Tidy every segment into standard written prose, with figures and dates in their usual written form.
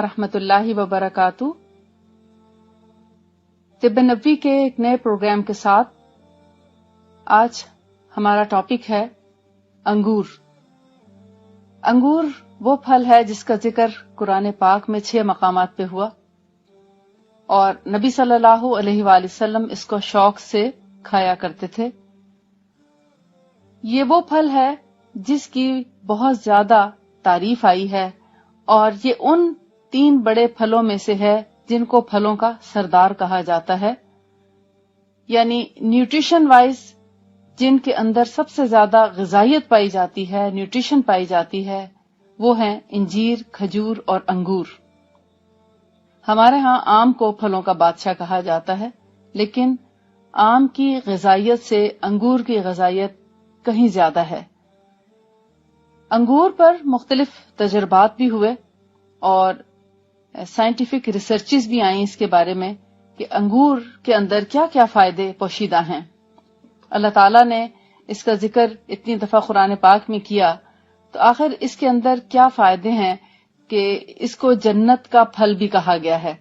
ورحمۃ اللہ وبرکاتہ۔ طب نبوی کے ایک نئے پروگرام کے ساتھ آج ہمارا ٹاپک ہے انگور۔ انگور وہ پھل ہے جس کا ذکر قرآن پاک میں 6 مقامات پہ ہوا اور نبی صلی اللہ علیہ وآلہ وسلم اس کو شوق سے کھایا کرتے تھے۔ یہ وہ پھل ہے جس کی بہت زیادہ تعریف آئی ہے اور یہ ان 3 بڑے پھلوں میں سے ہے جن کو پھلوں کا سردار کہا جاتا ہے، یعنی نیوٹریشن وائز جن کے اندر سب سے زیادہ غذائیت پائی جاتی ہے، نیوٹریشن پائی جاتی ہے، وہ ہیں انجیر، کھجور اور انگور۔ ہمارے ہاں آم کو پھلوں کا بادشاہ کہا جاتا ہے، لیکن آم کی غذائیت سے انگور کی غذائیت کہیں زیادہ ہے۔ انگور پر مختلف تجربات بھی ہوئے اور سائنٹیفک ریسرچز بھی آئیں اس کے بارے میں کہ انگور کے اندر کیا کیا فائدے پوشیدہ ہیں۔ اللہ تعالیٰ نے اس کا ذکر اتنی دفعہ قرآن پاک میں کیا تو آخر اس کے اندر کیا فائدے ہیں کہ اس کو جنت کا پھل بھی کہا گیا ہے۔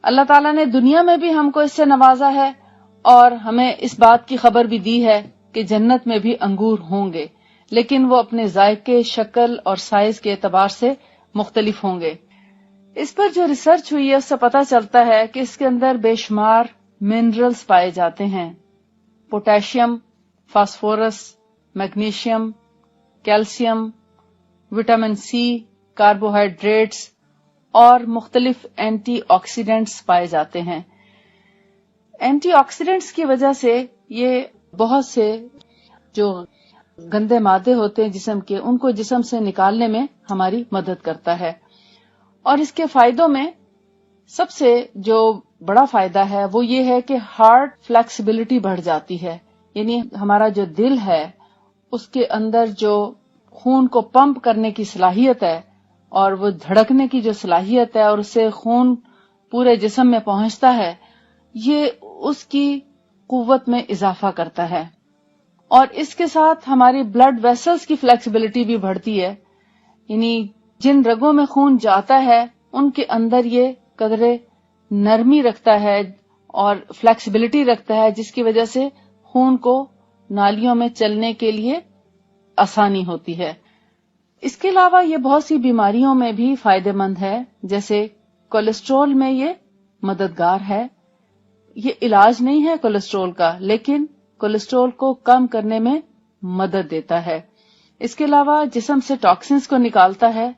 اللہ تعالیٰ نے دنیا میں بھی ہم کو اس سے نوازا ہے اور ہمیں اس بات کی خبر بھی دی ہے کہ جنت میں بھی انگور ہوں گے، لیکن وہ اپنے ذائقے، شکل اور سائز کے اعتبار سے مختلف ہوں گے۔ اس پر جو ریسرچ ہوئی ہے اس سے پتہ چلتا ہے کہ اس کے اندر بے شمار منرلز پائے جاتے ہیں، potassium, phosphorus, magnesium, calcium, vitamin C, carbohydrates اور مختلف اینٹی آکسیڈنٹس پائے جاتے ہیں۔ اینٹی آکسیڈنٹس کی وجہ سے یہ بہت سے جو گندے مادے ہوتے ہیں جسم کے، ان کو جسم سے نکالنے میں ہماری مدد کرتا ہے۔ اور اس کے فائدوں میں سب سے جو بڑا فائدہ ہے وہ یہ ہے کہ ہارٹ فلیکسیبلٹی بڑھ جاتی ہے، یعنی ہمارا جو دل ہے اس کے اندر جو خون کو پمپ کرنے کی صلاحیت ہے اور وہ دھڑکنے کی جو صلاحیت ہے اور اس سے خون پورے جسم میں پہنچتا ہے، یہ اس کی قوت میں اضافہ کرتا ہے۔ اور اس کے ساتھ ہماری بلڈ ویسلز کی فلیکسیبلٹی بھی بڑھتی ہے، یعنی جن رگوں میں خون جاتا ہے ان کے اندر یہ قدرے نرمی رکھتا ہے اور فلیکسیبلٹی رکھتا ہے، جس کی وجہ سے خون کو نالیوں میں چلنے کے لیے آسانی ہوتی ہے۔ اس کے علاوہ یہ بہت سی بیماریوں میں بھی فائدہ مند ہے، جیسے کولیسٹرول میں یہ مددگار ہے۔ یہ علاج نہیں ہے کولیسٹرول کا، لیکن کولیسٹرول کو کم کرنے میں مدد دیتا ہے۔ اس کے علاوہ جسم سے ٹاکسنز کو نکالتا ہے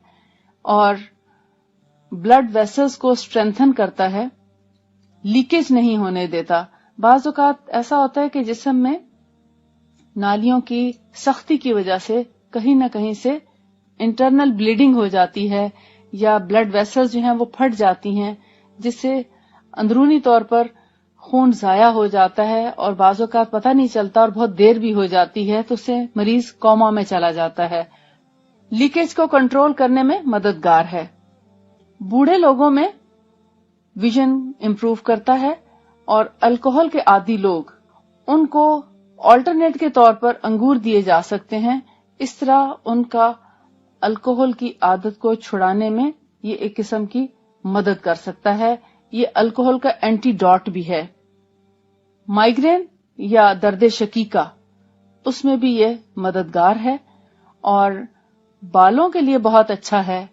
اور بلڈ ویسلز کو اسٹرینتھن کرتا ہے، لیکیج نہیں ہونے دیتا۔ بعض اوقات ایسا ہوتا ہے کہ جسم میں نالیوں کی سختی کی وجہ سے کہیں نہ کہیں سے انٹرنل بلیڈنگ ہو جاتی ہے یا بلڈ ویسلز جو ہیں وہ پھٹ جاتی ہیں، جس سے اندرونی طور پر خون ضائع ہو جاتا ہے اور بعض اوقات پتہ نہیں چلتا اور بہت دیر بھی ہو جاتی ہے تو اس سے مریض کوما میں چلا جاتا ہے۔ لیکیج کو کنٹرول کرنے میں مددگار ہے۔ بوڑھے لوگوں میں ویژن امپروو کرتا ہے اور الکوہل کے عادی لوگ، ان کو آلٹرنیٹ کے طور پر انگور دیے جا سکتے ہیں۔ اس طرح ان کا الکوہل کی عادت کو چھڑانے میں یہ ایک قسم کی مدد کر سکتا ہے۔ یہ الکوہل کا اینٹی ڈاٹ بھی ہے۔ مائیگرین یا درد شقیقہ، اس میں بھی یہ مددگار ہے اور بالوں کے لیے بہت اچھا ہے۔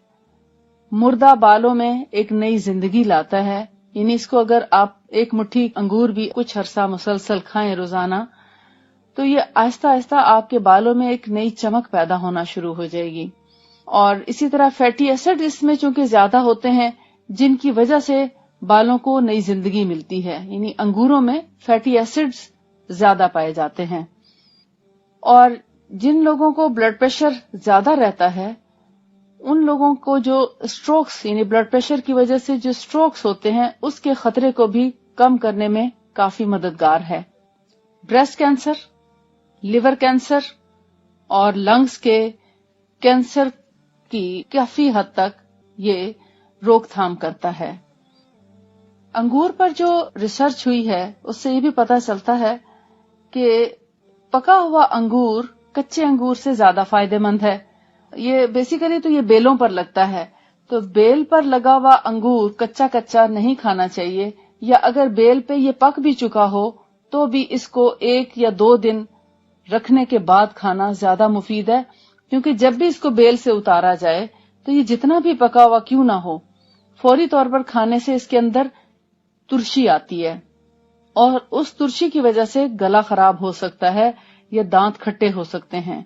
مردہ بالوں میں ایک نئی زندگی لاتا ہے، یعنی اس کو اگر آپ ایک مٹھی انگور بھی کچھ عرصہ مسلسل کھائیں روزانہ تو یہ آہستہ آہستہ آپ کے بالوں میں ایک نئی چمک پیدا ہونا شروع ہو جائے گی۔ اور اسی طرح فیٹی ایسڈ اس میں چونکہ زیادہ ہوتے ہیں جن کی وجہ سے بالوں کو نئی زندگی ملتی ہے، یعنی انگوروں میں فیٹی ایسڈز زیادہ پائے جاتے ہیں۔ اور جن لوگوں کو بلڈ پریشر زیادہ رہتا ہے ان لوگوں کو جو سٹروکس، یعنی بلڈ پریشر کی وجہ سے جو سٹروکس ہوتے ہیں، اس کے خطرے کو بھی کم کرنے میں کافی مددگار ہے۔ بریسٹ کینسر، لیور کینسر اور لنگز کے کینسر کی کافی حد تک یہ روک تھام کرتا ہے۔ انگور پر جو ریسرچ ہوئی ہے اس سے یہ بھی پتہ چلتا ہے کہ پکا ہوا انگور کچے انگور سے زیادہ فائدہ مند ہے۔ یہ بیسیکلی تو یہ بیلوں پر لگتا ہے، تو بیل پر لگا ہوا انگور کچا کچا نہیں کھانا چاہیے، یا اگر بیل پہ یہ پک بھی چکا ہو تو بھی اس کو 1 یا 2 دن رکھنے کے بعد کھانا زیادہ مفید ہے، کیونکہ جب بھی اس کو بیل سے اتارا جائے تو یہ جتنا بھی پکا ہوا کیوں نہ ہو، فوری طور پر کھانے سے اس کے اندر ترشی آتی ہے، اور اس ترشی کی وجہ سے گلا خراب ہو سکتا ہے یا دانت کھٹے ہو سکتے ہیں۔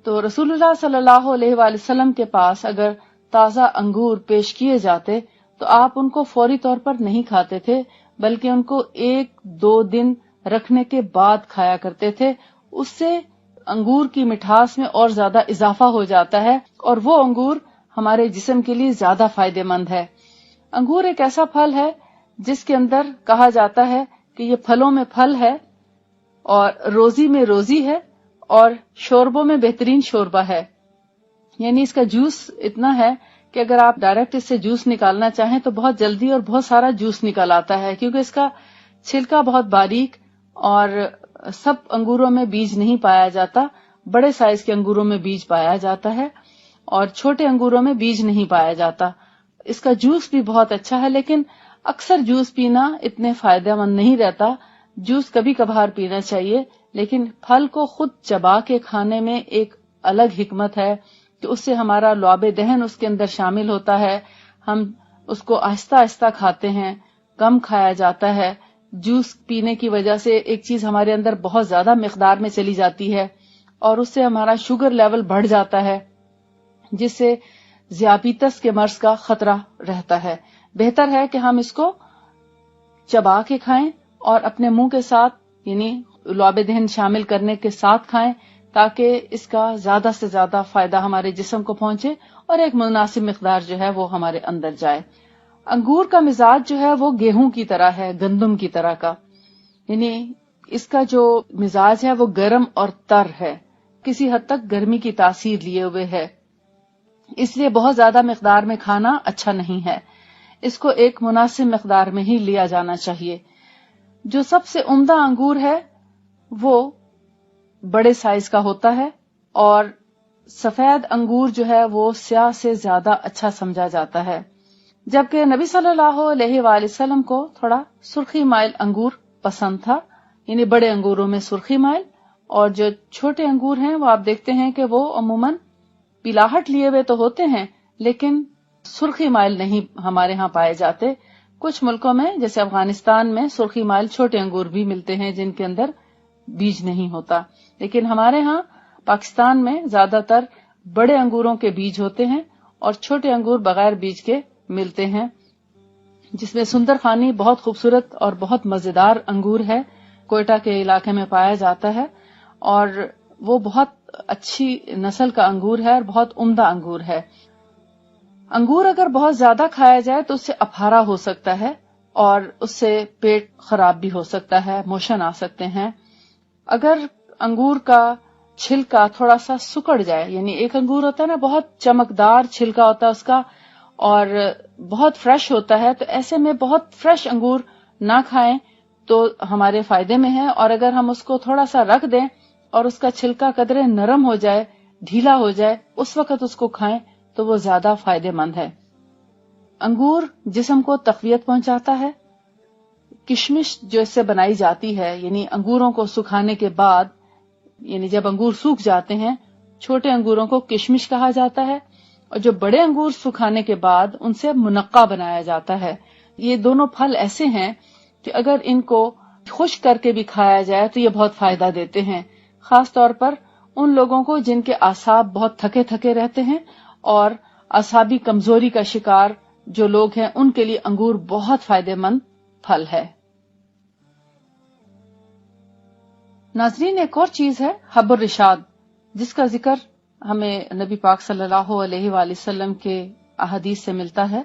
تو رسول اللہ صلی اللہ علیہ وآلہ وسلم کے پاس اگر تازہ انگور پیش کیے جاتے تو آپ ان کو فوری طور پر نہیں کھاتے تھے، بلکہ ان کو 1-2 دن رکھنے کے بعد کھایا کرتے تھے۔ اس سے انگور کی مٹھاس میں اور زیادہ اضافہ ہو جاتا ہے، اور وہ انگور ہمارے جسم کے لیے زیادہ فائدہ مند ہے۔ انگور ایک ایسا پھل ہے جس کے اندر کہا جاتا ہے کہ یہ پھلوں میں پھل ہے، اور روزی میں روزی ہے، اور شوربوں میں بہترین شوربہ ہے۔ یعنی اس کا جوس اتنا ہے کہ اگر آپ ڈائریکٹ اس سے جوس نکالنا چاہیں تو بہت جلدی اور بہت سارا جوس نکل آتا ہے، کیونکہ اس کا چھلکا بہت باریک، اور سب انگوروں میں بیج نہیں پایا جاتا، بڑے سائز کے انگوروں میں بیج پایا جاتا ہے اور چھوٹے انگوروں میں بیج نہیں پایا جاتا۔ اس کا جوس بھی بہت اچھا ہے، لیکن اکثر جوس پینا اتنے فائدہ مند نہیں رہتا۔ جوس کبھی کبھار پینا چاہیے، لیکن پھل کو خود چبا کے کھانے میں ایک الگ حکمت ہے کہ اس سے ہمارا لعاب دہن اس کے اندر شامل ہوتا ہے، ہم اس کو آہستہ آہستہ کھاتے ہیں، کم کھایا جاتا ہے۔ جوس پینے کی وجہ سے ایک چیز ہمارے اندر بہت زیادہ مقدار میں چلی جاتی ہے، اور اس سے ہمارا شوگر لیول بڑھ جاتا ہے، جس سے ذیابیطس کے مرض کا خطرہ رہتا ہے۔ بہتر ہے کہ ہم اس کو چبا کے کھائیں اور اپنے منہ کے ساتھ، یعنی لعاب دہن شامل کرنے کے ساتھ کھائیں، تاکہ اس کا زیادہ سے زیادہ فائدہ ہمارے جسم کو پہنچے اور ایک مناسب مقدار جو ہے وہ ہمارے اندر جائے۔ انگور کا مزاج جو ہے وہ گیہوں کی طرح ہے، گندم کی طرح کا، یعنی اس کا جو مزاج ہے وہ گرم اور تر ہے، کسی حد تک گرمی کی تاثیر لیے ہوئے ہے، اس لیے بہت زیادہ مقدار میں کھانا اچھا نہیں ہے۔ اس کو ایک مناسب مقدار میں ہی لیا جانا چاہیے۔ جو سب سے عمدہ انگور ہے وہ بڑے سائز کا ہوتا ہے، اور سفید انگور جو ہے وہ سیاہ سے زیادہ اچھا سمجھا جاتا ہے، جبکہ نبی صلی اللہ علیہ وآلہ وسلم کو تھوڑا سرخی مائل انگور پسند تھا، یعنی بڑے انگوروں میں سرخی مائل، اور جو چھوٹے انگور ہیں وہ آپ دیکھتے ہیں کہ وہ عموماً پلاہٹ لیے ہوئے تو ہوتے ہیں، لیکن سرخی مائل نہیں ہمارے ہاں پائے جاتے۔ کچھ ملکوں میں جیسے افغانستان میں سرخی مائل چھوٹے انگور بھی ملتے ہیں جن کے اندر بیج نہیں ہوتا، لیکن ہمارے ہاں پاکستان میں زیادہ تر بڑے انگوروں کے بیج ہوتے ہیں اور چھوٹے انگور بغیر بیج کے ملتے ہیں، جس میں سندر خانی بہت خوبصورت اور بہت مزیدار انگور ہے، کوئٹہ کے علاقے میں پایا جاتا ہے، اور وہ بہت اچھی نسل کا انگور ہے اور بہت عمدہ انگور ہے۔ انگور اگر بہت زیادہ کھایا جائے تو اس سے اپھارا ہو سکتا ہے اور اس سے پیٹ خراب بھی ہو سکتا ہے، موشن آ سکتے ہیں۔ اگر انگور کا چھلکا تھوڑا سا سکڑ جائے، یعنی ایک انگور ہوتا ہے نا بہت چمکدار چھلکا ہوتا ہے اس کا اور بہت فریش ہوتا ہے، تو ایسے میں بہت فریش انگور نہ کھائیں تو ہمارے فائدے میں ہے، اور اگر ہم اس کو تھوڑا سا رکھ دیں اور اس کا چھلکا قدرے نرم ہو جائے، ڈھیلا ہو جائے، اس وقت اس کو کھائیں تو وہ زیادہ فائدے مند ہے۔ انگور جسم کو تقویت پہنچاتا ہے۔ کشمش جو اس سے بنائی جاتی ہے، یعنی انگوروں کو سکھانے کے بعد، یعنی جب انگور سوکھ جاتے ہیں، چھوٹے انگوروں کو کشمش کہا جاتا ہے، اور جو بڑے انگور سکھانے کے بعد ان سے منقع بنایا جاتا ہے۔ یہ دونوں پھل ایسے ہیں کہ اگر ان کو خشک کر کے بھی کھایا جائے تو یہ بہت فائدہ دیتے ہیں، خاص طور پر ان لوگوں کو جن کے اعصاب بہت تھکے تھکے رہتے ہیں اور اعصابی کمزوری کا شکار جو لوگ ہیں ان کے لیے انگور بہت فائدہ مند پھل ہے۔ ناظرین، ایک اور چیز ہے حب الرشاد، جس کا ذکر ہمیں نبی پاک صلی اللہ علیہ وآلہ وسلم کے احادیث سے ملتا ہے،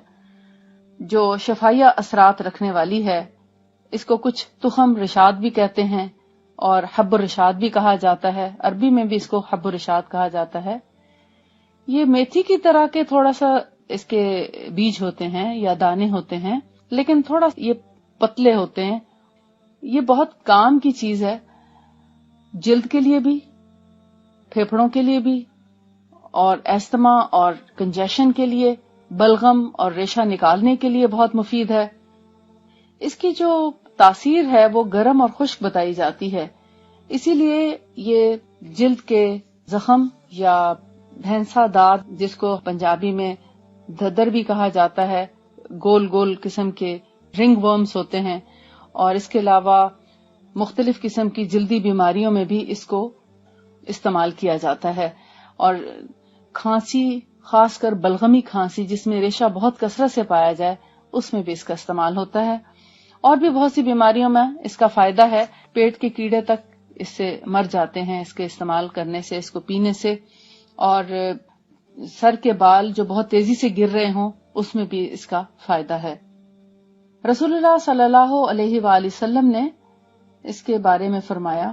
جو شفائیہ اثرات رکھنے والی ہے۔ اس کو کچھ تخم رشاد بھی کہتے ہیں اور حب الرشاد بھی کہا جاتا ہے، عربی میں بھی اس کو حب الرشاد کہا جاتا ہے۔ یہ میتھی کی طرح کے تھوڑا سا اس کے بیج ہوتے ہیں یا دانے ہوتے ہیں، لیکن تھوڑا یہ پتلے ہوتے ہیں۔ یہ بہت کام کی چیز ہے، جلد کے لیے بھی، پھیپھڑوں کے لیے بھی، اور استھما اور کنجیشن کے لیے بلغم اور ریشہ نکالنے کے لیے بہت مفید ہے. اس کی جو تاثیر ہے وہ گرم اور خشک بتائی جاتی ہے، اسی لیے یہ جلد کے زخم یا بھینسا داد، جس کو پنجابی میں دھدر بھی کہا جاتا ہے، گول گول قسم کے رنگ ورمز ہوتے ہیں، اور اس کے علاوہ مختلف قسم کی جلدی بیماریوں میں بھی اس کو استعمال کیا جاتا ہے. اور کھانسی، خاص کر بلغمی کھانسی جس میں ریشہ بہت کثرت سے پایا جائے، اس میں بھی اس کا استعمال ہوتا ہے. اور بھی بہت سی بیماریوں میں اس کا فائدہ ہے. پیٹ کے کیڑے تک اس سے مر جاتے ہیں اس کے استعمال کرنے سے، اس کو پینے سے. اور سر کے بال جو بہت تیزی سے گر رہے ہوں، اس میں بھی اس کا فائدہ ہے. رسول اللہ صلی اللہ علیہ وآلہ وسلم نے اس کے بارے میں فرمایا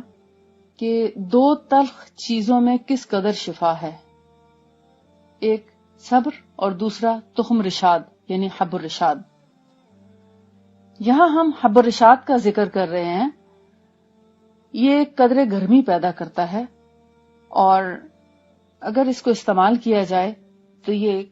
کہ 2 تلخ چیزوں میں کس قدر شفا ہے، ایک صبر اور دوسرا تخم رشاد یعنی حب الرشاد. یہاں ہم حب الرشاد کا ذکر کر رہے ہیں. یہ قدرے گرمی پیدا کرتا ہے، اور اگر اس کو استعمال کیا جائے تو یہ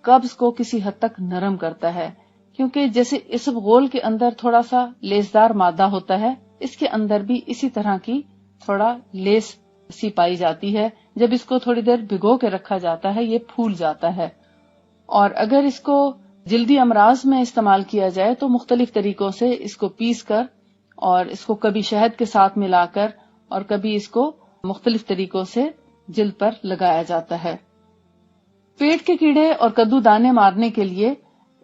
قبض کو کسی حد تک نرم کرتا ہے، کیونکہ جیسے اسبغول کے اندر تھوڑا سا لیسدار مادہ ہوتا ہے، اس کے اندر بھی اسی طرح کی تھوڑا لیس سی پائی جاتی ہے. جب اس کو تھوڑی دیر بھگو کے رکھا جاتا ہے یہ پھول جاتا ہے. اور اگر اس کو جلدی امراض میں استعمال کیا جائے تو مختلف طریقوں سے اس کو پیس کر، اور اس کو کبھی شہد کے ساتھ ملا کر، اور کبھی اس کو مختلف طریقوں سے جلد پر لگایا جاتا ہے. پیٹ کے کیڑے اور کدو دانے مارنے کے لیے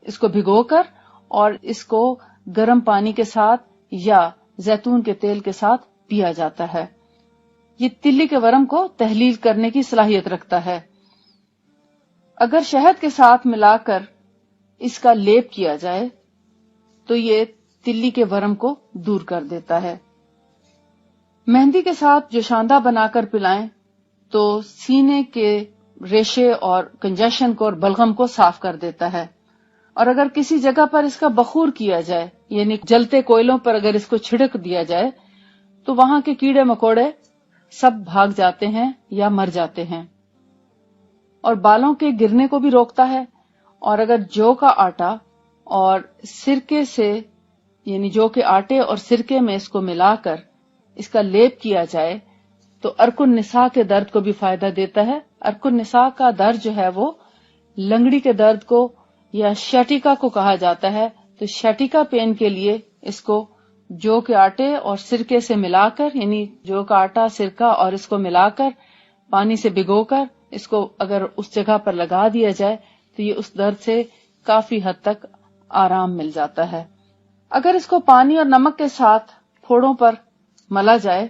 اس کو بھگو کر اور اس کو گرم پانی کے ساتھ یا زیتون کے تیل کے ساتھ پیا جاتا ہے. یہ تلی کے ورم کو تحلیل کرنے کی صلاحیت رکھتا ہے. اگر شہد کے ساتھ ملا کر اس کا لیپ کیا جائے تو یہ تلی کے ورم کو دور کر دیتا ہے. مہندی کے ساتھ جوشاندہ بنا کر پلائیں تو سینے کے ریشے اور کنجیشن کو اور بلغم کو صاف کر دیتا ہے. اور اگر کسی جگہ پر اس کا بخور کیا جائے، یعنی جلتے کوئلوں پر اگر اس کو چھڑک دیا جائے، تو وہاں کے کیڑے مکوڑے سب بھاگ جاتے ہیں یا مر جاتے ہیں. اور بالوں کے گرنے کو بھی روکتا ہے. اور اگر جو کا آٹا اور سرکے سے، یعنی جو کے آٹے اور سرکے میں اس کو ملا کر اس کا لیپ کیا جائے تو ارک النساء کے درد کو بھی فائدہ دیتا ہے. ارک النساء کا درد جو ہے وہ لنگڑی کے درد کو یا شیٹیکا کو کہا جاتا ہے. تو شیٹیکا پین کے لیے اس کو جو کے آٹے اور سرکے سے ملا کر، یعنی جو کا آٹا، سرکہ اور اس کو ملا کر پانی سے بھگو کر اس کو اگر اس جگہ پر لگا دیا جائے تو یہ اس درد سے کافی حد تک آرام مل جاتا ہے. اگر اس کو پانی اور نمک کے ساتھ پھوڑوں پر ملا جائے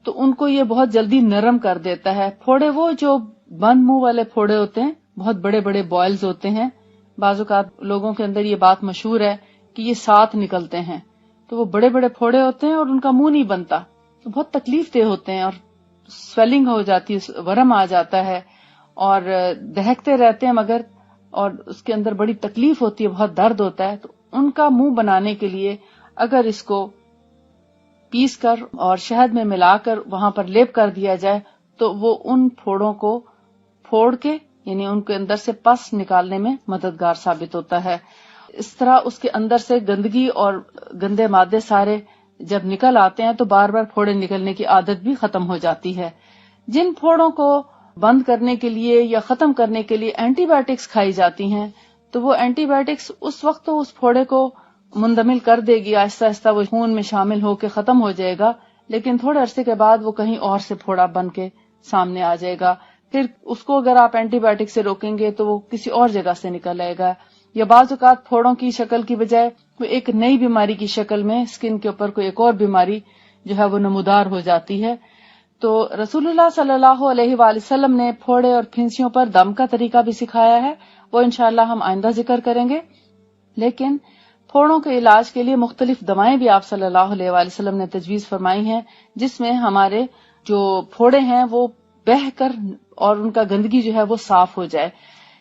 تو ان کو یہ بہت جلدی نرم کر دیتا ہے. پھوڑے وہ جو بند منہ والے پھوڑے ہوتے ہیں، بہت بڑے بڑے بوائلز ہوتے ہیں. بعض اوقات لوگوں کے اندر یہ بات مشہور ہے کہ یہ 7 نکلتے ہیں، تو وہ بڑے بڑے پھوڑے ہوتے ہیں اور ان کا منہ نہیں بنتا، تو بہت تکلیف دہ ہوتے ہیں، اور سویلنگ ہو جاتی ہے، ورم آ جاتا ہے اور دہکتے رہتے ہیں مگر، اور اس کے اندر بڑی تکلیف ہوتی ہے، بہت درد ہوتا ہے. تو ان کا منہ بنانے کے لیے اگر اس کو پیس کر اور شہد میں ملا کر وہاں پر لیپ کر دیا جائے تو وہ ان پھوڑوں کو پھوڑ کے، یعنی ان کے اندر سے پس نکالنے میں مددگار ثابت ہوتا ہے. اس طرح اس کے اندر سے گندگی اور گندے مادے سارے جب نکل آتے ہیں تو بار بار پھوڑے نکلنے کی عادت بھی ختم ہو جاتی ہے. جن پھوڑوں کو بند کرنے کے لیے یا ختم کرنے کے لیے اینٹی بایوٹکس کھائی جاتی ہیں تو وہ اینٹی بایوٹکس اس وقت تو اس پھوڑے کو مندمل کر دے گی، آہستہ آہستہ وہ خون میں شامل ہو کے ختم ہو جائے گا، لیکن تھوڑے عرصے کے بعد وہ کہیں اور سے پھوڑا بن کے سامنے آ جائے گا. پھر اس کو اگر آپ اینٹی بایوٹک سے روکیں گے تو وہ کسی اور جگہ سے نکل آئے گا، یا بعض اوقات پھوڑوں کی شکل کی بجائے وہ ایک نئی بیماری کی شکل میں اسکن کے اوپر کوئی ایک اور بیماری جو ہے وہ نمودار ہو جاتی ہے. تو رسول اللہ صلی اللہ علیہ وآلہ وسلم نے پھوڑے اور پھنسیوں پر دم کا طریقہ بھی سکھایا ہے، وہ انشاءاللہ ہم آئندہ ذکر کریں گے. لیکن پھوڑوں کے علاج کے لیے مختلف دوائیں بھی آپ صلی اللہ علیہ وآلہ وسلم نے تجویز فرمائی ہیں، جس میں ہمارے جو پھوڑے ہیں وہ بہہ کر اور ان کا گندگی جو ہے وہ صاف ہو جائے.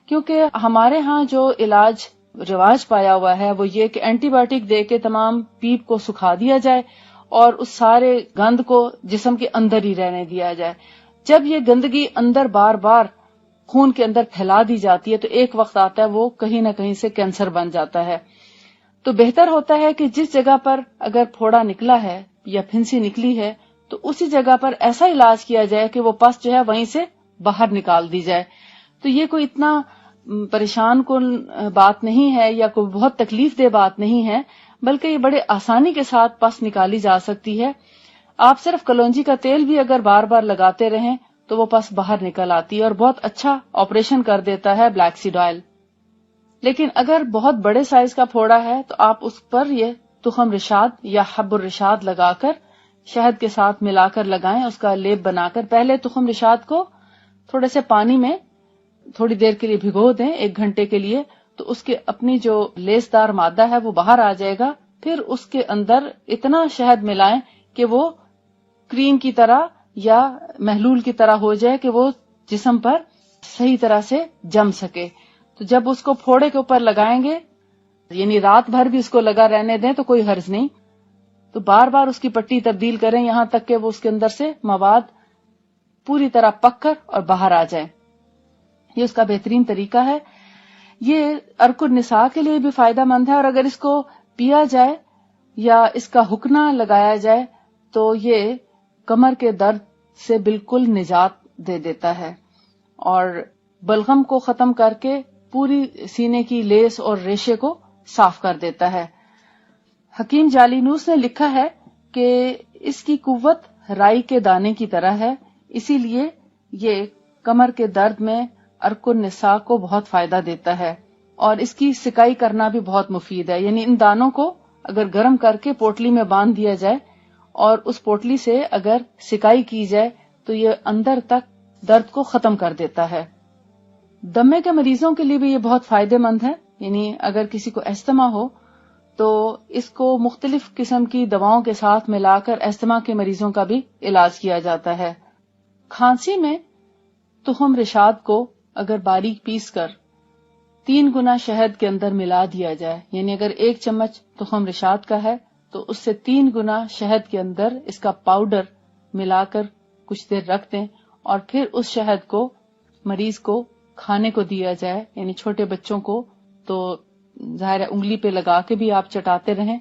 کیونکہ ہمارے ہاں جو علاج رواج پایا ہوا ہے وہ یہ کہ اینٹی بایوٹک دے کے تمام پیپ کو سکھا دیا جائے اور اس سارے گند کو جسم کے اندر ہی رہنے دیا جائے. جب یہ گندگی اندر بار بار خون کے اندر پھیلا دی جاتی ہے تو ایک وقت آتا ہے وہ کہیں نہ کہیں سے کینسر بن جاتا ہے. تو بہتر ہوتا ہے کہ جس جگہ پر اگر پھوڑا نکلا ہے یا پھنسی نکلی ہے تو اسی جگہ پر ایسا علاج کیا جائے کہ وہ پس جو ہے وہیں سے باہر نکال دی جائے. تو یہ کوئی اتنا پریشان کن بات نہیں ہے یا کوئی بہت تکلیف دہ بات نہیں ہے، بلکہ یہ بڑے آسانی کے ساتھ پس نکالی جا سکتی ہے. آپ صرف کلونجی کا تیل بھی اگر بار بار لگاتے رہیں تو وہ پس باہر نکل آتی ہے اور بہت اچھا آپریشن کر دیتا ہے بلیک سیڈ آئل. لیکن اگر بہت بڑے سائز کا پھوڑا ہے تو آپ اس پر یہ تخم رشاد یا حب الرشاد لگا کر شہد کے ساتھ ملا کر لگائیں، اس کا لیپ بنا کر. پہلے تخم رشاد کو تھوڑے سے پانی میں تھوڑی دیر کے لیے بھگو دیں، 1 گھنٹے کے لیے، تو اس کے اپنی جو لیسدار مادہ ہے وہ باہر آ جائے گا. پھر اس کے اندر اتنا شہد ملائیں کہ وہ کریم کی طرح یا محلول کی طرح ہو جائے کہ وہ جسم پر صحیح طرح سے جم سکے. تو جب اس کو پھوڑے کے اوپر لگائیں گے، یعنی رات بھر بھی اس کو لگا رہنے دیں تو کوئی حرج نہیں، تو بار بار اس کی پٹی تبدیل کریں یہاں تک کہ وہ اس کے اندر سے مواد پوری طرح پک کر اور باہر آ جائے. یہ اس کا بہترین طریقہ ہے. یہ عرق النساء کے لیے بھی فائدہ مند ہے، اور اگر اس کو پیا جائے یا اس کا حقنہ لگایا جائے تو یہ کمر کے درد سے بالکل نجات دے دیتا ہے اور بلغم کو ختم کر کے پوری سینے کی لیس اور ریشے کو صاف کر دیتا ہے. حکیم جالینوس نے لکھا ہے کہ اس کی قوت رائی کے دانے کی طرح ہے، اسی لیے یہ کمر کے درد میں عرق النساء کو بہت فائدہ دیتا ہے. اور اس کی سکائی کرنا بھی بہت مفید ہے، یعنی ان دانوں کو اگر گرم کر کے پوٹلی میں باندھ دیا جائے اور اس پوٹلی سے اگر سکائی کی جائے تو یہ اندر تک درد کو ختم کر دیتا ہے. دمے کے مریضوں کے لیے بھی یہ بہت فائدہ مند ہے، یعنی اگر کسی کو استما ہو تو اس کو مختلف قسم کی دواؤں کے ساتھ ملا کر استما کے مریضوں کا بھی علاج کیا جاتا ہے. کھانسی میں تخم رشاد کو اگر باریک پیس کر 3 گنا شہد کے اندر ملا دیا جائے، یعنی اگر 1 چمچ تخم رشاد کا ہے تو اس سے 3 گنا شہد کے اندر اس کا پاؤڈر ملا کر کچھ دیر رکھ دیں اور پھر اس شہد کو مریض کو کھانے کو دیا جائے، یعنی چھوٹے بچوں کو تو ظاہر انگلی پہ لگا کے بھی آپ چٹاتے رہیں.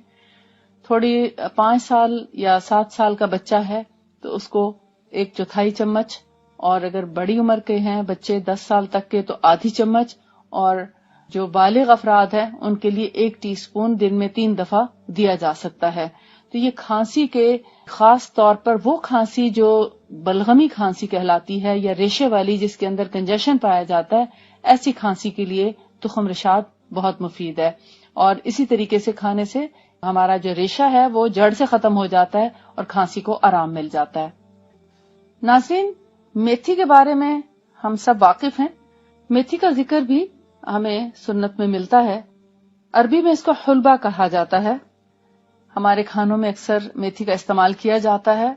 تھوڑی 5 سال یا 7 سال کا بچہ ہے تو اس کو 1/4 چمچ، اور اگر بڑی عمر کے ہیں بچے 10 سال تک کے تو آدھی چمچ، اور جو بالغ افراد ہیں ان کے لیے 1 ٹی اسپون دن میں 3 دفعہ دیا جا سکتا ہے. تو یہ کھانسی کے خاص طور پر وہ کھانسی جو بلغمی کھانسی کہلاتی ہے یا ریشے والی جس کے اندر کنجیشن پایا جاتا ہے، ایسی کھانسی کے لیے تخم رشاد بہت مفید ہے. اور اسی طریقے سے کھانے سے ہمارا جو ریشہ ہے وہ جڑ سے ختم ہو جاتا ہے اور کھانسی کو آرام مل جاتا ہے. ناظرین، میتھی کے بارے میں ہم سب واقف ہیں. میتھی کا ذکر بھی ہمیں سنت میں ملتا ہے. عربی میں اس کو حلبہ کہا جاتا ہے. ہمارے کھانوں میں اکثر میتھی کا استعمال کیا جاتا ہے،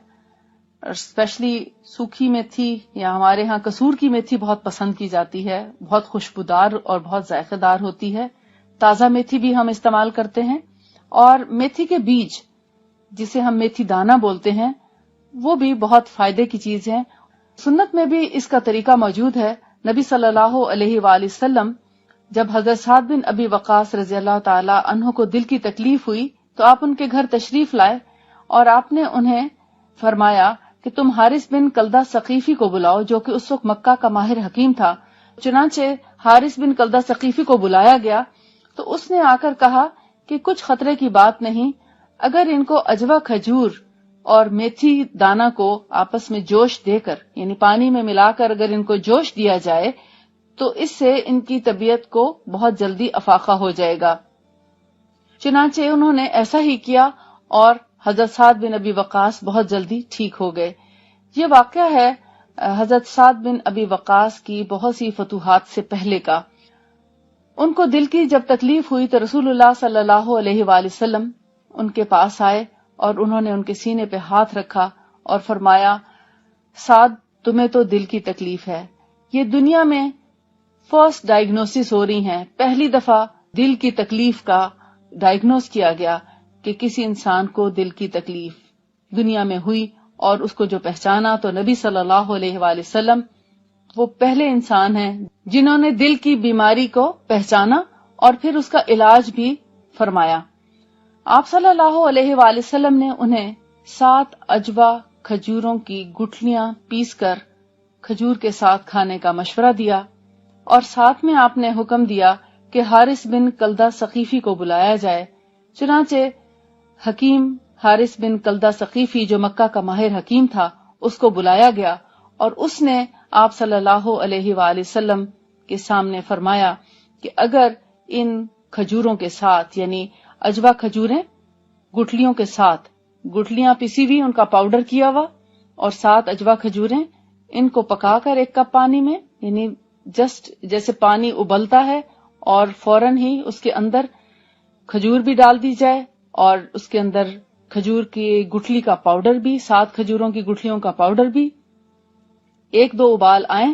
اسپیشلی سوکھی میتھی یا ہمارے ہاں کسور کی میتھی بہت پسند کی جاتی ہے، بہت خوشبودار اور بہت ذائقہ دار ہوتی ہے. تازہ میتھی بھی ہم استعمال کرتے ہیں، اور میتھی کے بیج جسے ہم میتھی دانہ بولتے ہیں وہ بھی بہت فائدے کی چیز ہے. سنت میں بھی اس کا طریقہ موجود ہے. نبی صلی اللہ علیہ وآلہ وسلم جب حضرت سعد بن ابی وقاص رضی اللہ تعالی عنہ کو دل کی تکلیف ہوئی تو آپ ان کے گھر تشریف لائے اور آپ نے انہیں فرمایا کہ تم حارث بن کلدہ ثقیفی کو بلاؤ، جو کہ اس وقت مکہ کا ماہر حکیم تھا. چنانچہ حارث بن کلدہ ثقیفی کو بلایا گیا تو اس نے آ کر کہا کہ کچھ خطرے کی بات نہیں، اگر ان کو اجوا کھجور اور میتھی دانہ کو آپس میں جوش دے کر، یعنی پانی میں ملا کر اگر ان کو جوش دیا جائے تو اس سے ان کی طبیعت کو بہت جلدی افاقہ ہو جائے گا. چنانچہ انہوں نے ایسا ہی کیا اور حضرت سعد بن ابی وقاص بہت جلدی ٹھیک ہو گئے. یہ واقعہ ہے حضرت سعد بن ابی وقاص کی بہت سی فتوحات سے پہلے کا. ان کو دل کی جب تکلیف ہوئی تو رسول اللہ صلی اللہ علیہ وآلہ وسلم ان کے پاس آئے اور انہوں نے ان کے سینے پہ ہاتھ رکھا اور فرمایا، سعد تمہیں تو دل کی تکلیف ہے، یہ دنیا میں فرسٹ ڈائگنوسس ہو رہی ہیں، پہلی دفعہ دل کی تکلیف کا ڈائگنوز کیا گیا کہ کسی انسان کو دل کی تکلیف دنیا میں ہوئی، اور اس کو جو پہچانا تو نبی صلی اللہ علیہ وآلہ وسلم وہ پہلے انسان ہیں جنہوں نے دل کی بیماری کو پہچانا اور پھر اس کا علاج بھی فرمایا۔ آپ صلی اللہ علیہ وآلہ وسلم نے انہیں 7 اجوا کھجوروں کی گٹھلیاں پیس کر کھجور کے ساتھ کھانے کا مشورہ دیا، اور ساتھ میں آپ نے حکم دیا کہ حارث بن کلدہ ثقیفی کو بلایا جائے۔ چنانچہ حکیم حارث بن کلدہ ثقیفی، جو مکہ کا ماہر حکیم تھا، اس کو بلایا گیا، اور اس نے آپ صلی اللہ علیہ وآلہ وسلم کے سامنے فرمایا کہ اگر ان کھجوروں کے ساتھ، یعنی اجوا کھجوریں گٹھلیوں کے ساتھ، گٹھلیاں پیسی ہوئی ان کا پاؤڈر کیا ہوا اور 7 اجوا کھجوریں، ان کو پکا کر 1 کپ پانی میں، یعنی جسٹ جیسے پانی ابلتا ہے اور فوراً ہی اس کے اندر کھجور بھی ڈال دی جائے اور اس کے اندر کھجور کی گٹھلی کا پاؤڈر بھی، 7 کھجوروں کی گٹھلیوں کا پاؤڈر بھی، 1-2 ابال آئیں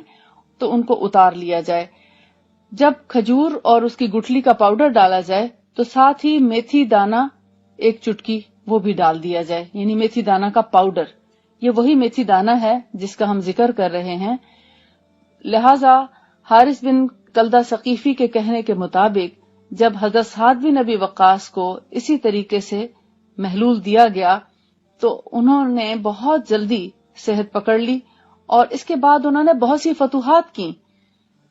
تو ان کو اتار لیا جائے۔ جب کھجور اور اس کی گٹھلی کا پاؤڈر ڈالا جائے تو ساتھ ہی میتھی دانہ 1 چٹکی وہ بھی ڈال دیا جائے، یعنی میتھی دانہ کا پاؤڈر۔ یہ وہی میتھی دانہ ہے جس کا ہم ذکر کر رہے ہیں۔ لہذا حارث بن کلدہ ثقیفی کے کہنے کے مطابق جب حضرت سعد بن ابی وقاص کو اسی طریقے سے محلول دیا گیا تو انہوں نے بہت جلدی صحت پکڑ لی، اور اس کے بعد انہوں نے بہت سی فتوحات کی،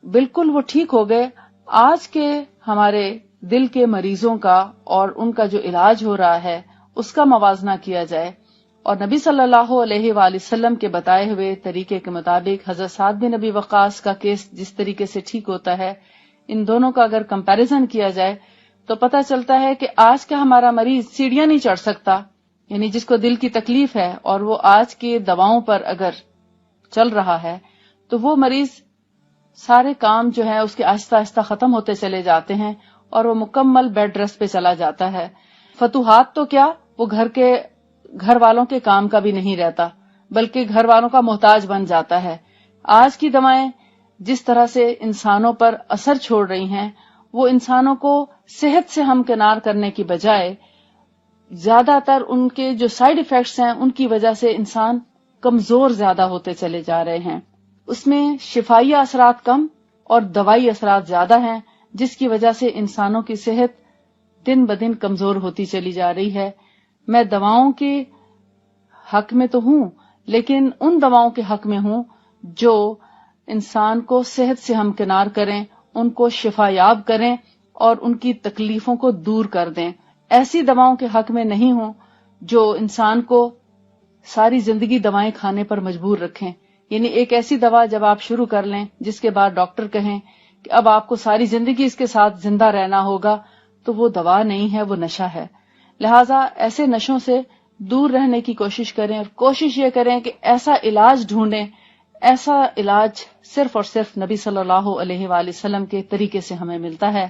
بالکل وہ ٹھیک ہو گئے۔ آج کے ہمارے دل کے مریضوں کا اور ان کا جو علاج ہو رہا ہے اس کا موازنہ کیا جائے، اور نبی صلی اللہ علیہ وآلہ وسلم کے بتائے ہوئے طریقے کے مطابق حضرت سعد بن ابی وقاص کا کیس جس طریقے سے ٹھیک ہوتا ہے، ان دونوں کا اگر کمپیریزن کیا جائے تو پتہ چلتا ہے کہ آج کا ہمارا مریض سیڑھیاں نہیں چڑھ سکتا، یعنی جس کو دل کی تکلیف ہے اور وہ آج کی دواؤں پر اگر چل رہا ہے تو وہ مریض سارے کام جو ہے اس کے آہستہ آہستہ ختم ہوتے چلے جاتے ہیں اور وہ مکمل بیڈ ریسٹ پہ چلا جاتا ہے۔ فتوحات تو کیا، وہ گھر والوں کے کام کا بھی نہیں رہتا، بلکہ گھر والوں کا محتاج بن جاتا ہے۔ آج کی دوائیں جس طرح سے انسانوں پر اثر چھوڑ رہی ہیں، وہ انسانوں کو صحت سے ہمکنار کرنے کی بجائے زیادہ تر ان کے جو سائیڈ ایفیکٹس ہیں ان کی وجہ سے انسان کمزور زیادہ ہوتے چلے جا رہے ہیں۔ اس میں شفائی اثرات کم اور دوائی اثرات زیادہ ہیں، جس کی وجہ سے انسانوں کی صحت دن بدن کمزور ہوتی چلی جا رہی ہے۔ میں دواؤں کے حق میں تو ہوں، لیکن ان دواؤں کے حق میں ہوں جو انسان کو صحت سے ہمکنار کریں، ان کو شفا یاب کریں اور ان کی تکلیفوں کو دور کر دیں۔ ایسی دواؤں کے حق میں نہیں ہوں جو انسان کو ساری زندگی دوائیں کھانے پر مجبور رکھیں، یعنی ایک ایسی دوا جب آپ شروع کر لیں جس کے بعد ڈاکٹر کہیں کہ اب آپ کو ساری زندگی اس کے ساتھ زندہ رہنا ہوگا، تو وہ دوا نہیں ہے، وہ نشہ ہے۔ لہٰذا ایسے نشوں سے دور رہنے کی کوشش کریں، اور کوشش یہ کریں کہ ایسا علاج ڈھونڈیں، ایسا علاج صرف اور صرف نبی صلی اللہ علیہ وآلہ وسلم کے طریقے سے ہمیں ملتا ہے۔